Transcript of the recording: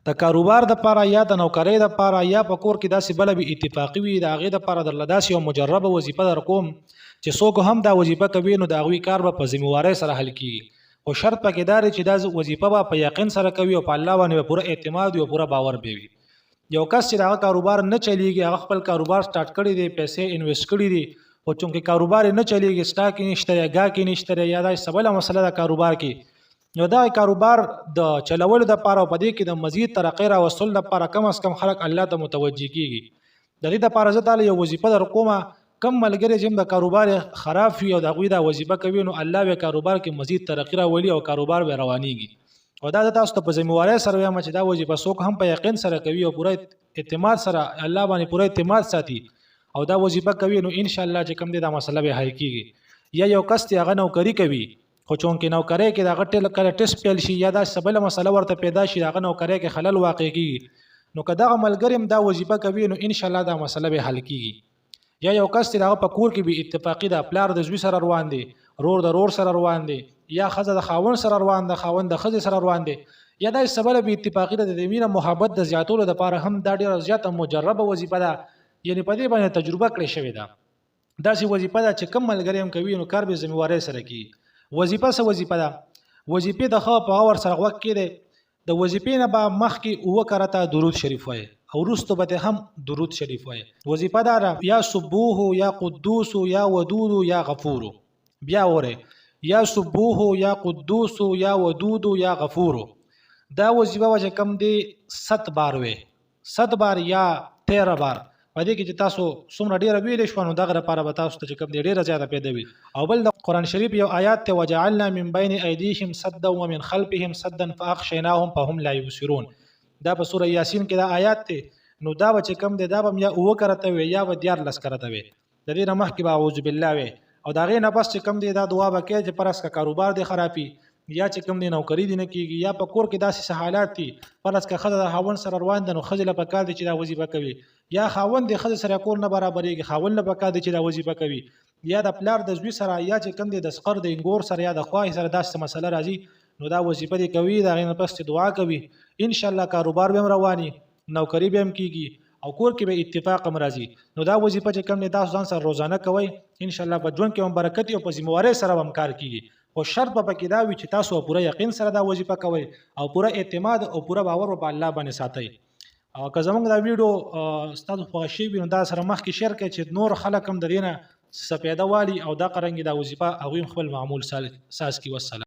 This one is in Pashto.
د کاروبار د پاره یا د نوکرۍ د پاره یا په کور کې داسې بل به اتفاقی وي د هغې د پاره درله داسې یو مجربه وظیفه در کوم چې څوک هم دا وظیفه کوي نو د هغوی کار به په ذمهوارۍ سره حل کیږي خو شرط پکې دا دی چې دا وظیفه به په یقین سره کوي او په الله باندې به پوره اعتماد وي او پوره باور به وي. یو کس چې دغه کاروبار نه چلیږي هغه خپل کاروبار سٹارټ کړی دی پیسې انویسټ کړي دي خو چونکې کاروبار نه چلیږي سټاک یې نشته یا ګاهک یې نشته یا داسې څه بله مسله ده کاروبار کې نو دا کاروبار د چلولو دپاره او په دې کې د مزید ترقۍ راوستلو دپاره کم از کم خلک الله ته متوجه کیږي. د دې دپاره زه تاله یو وظیفه در کومه کم ملګری چې د کاروبار خراب وي او د هغوی دا وظیفه کوي نو الله به کاروبار کې مزید ترقۍ راولي او کاروبار به روانیږي او دا زه تاسو ته په ذمهوارۍ سره وایم چې دا وظیفه څوک هم په یقین سره کوي او پوره اعتماد سره الله باندې پوره اعتماد ساتي او دا وظیفه کوي نو ان شاء الله چې کوم دې دا مسله به حل کیږي. یا یو کس چې هغه نوکری کوي خو چونکې نوکرۍ کې دغه کله ټیسټ پیل شي یا داسې بله مسله ورته پیدا شي دغه نوکرۍ کې خلل واقع کیږي نو که دغه ملګری هم دا وظیفه کوي نو ان شاء الله دا مسله به حل کیږي. یا یو کس چې دغه په کور کې به اتفاقي ده پلار د زوی سره روان دی رور د رور سره روان دی یا ښځه د خاوند سره روان ده خاوند د ښځې سره روان دی یا داسې څه بله به اتفاقي ده د مینه محبت د زیاتولو دپاره هم دا ډېره زیاته مجربه وظیفه ده یعنې په دې باندې تجربه کړې شوې ده. داسې وظیفه ده چې کم ملګری هم کوي نو کار به ذمهوارۍ سره کیږي. وظیفه څه وظیفه ده؟ وظیفې د ښه په اور سره غوږ کې دی د وظیفې نه به مخکې 7 کرته درود شریف وایي او وروسته به هم درود شریف وایي. وظیفه دا ده یا سبوح یا قدوس یا ودود یا غفور. بیا وره یا سبوح یا قدوس یا ودود یا غفور. دا وظیفه به چې کم دی 7 بار وي 7 بار یا 13 بار په دې کې چې تاسو څومره ډېره ویلې شوه نو دغه لپاره به تاسو ته چې کوم دی ډېره زیاته پیدا وي. او بل د قرآن شریف یو آیات ته وجعلنا من بین ایدیهم سدا ومن خلفهم سدا فاغشیناهم فهم لا یبصرون دا په سوره یاسین کې دا آیات دی نو دا به چې کوم دی دا به یا 7 کرته وي یا به 14 کرته وي د دې نه مخکې به اعوذ بالله وي او د هغې نه پس چې کوم دی دا دعا به کوي چې پرس که کاروبار دی خرابي یا چې کوم دی نوکری دی نه کیږي یا په کور کې داسې څه حالات دي پرس که ښځه د خاوند سره روان ده نو ښځې له پکار دی چې دا وظیفه کوي یا خاوند د ښځې سره کور نه برابرېږي خاوند له پکار دی چې دا وظیفه کوي یا د پلار د زوی سره یا چې کوم دی د سقر د انګور سره یا د خواهی سره داسې مسله راځي نو دا وظیفه دی کوي د هغې نه پس چې دعا کوي ان شاء الله کاروبار به هم رواني نوکری به هم کیږي او کور کې به اتفاق هم راځي نو دا وظیفه چې کوم دی تاسو ځان سره روزانه کوئ ان شاء الله په ژوند کې هم برکت او په ذمهوارۍ سره هم کار کیږي. خو شرط به پکې دا وي چې تاسو پوره یقین سره دا وظیفه کوئ او پوره اعتماد او پوره باور په الله باندې ساتئ. او که زموږ دا ویډیو ستاسو خوښ شوي وي نو دا سره مخکې شیر کړئ چې نور خلک هم د دې نه څه پیدا والي او دا قرنګې دا وظیفه هغوی هم خپل معمول ساز کړي. والسلام.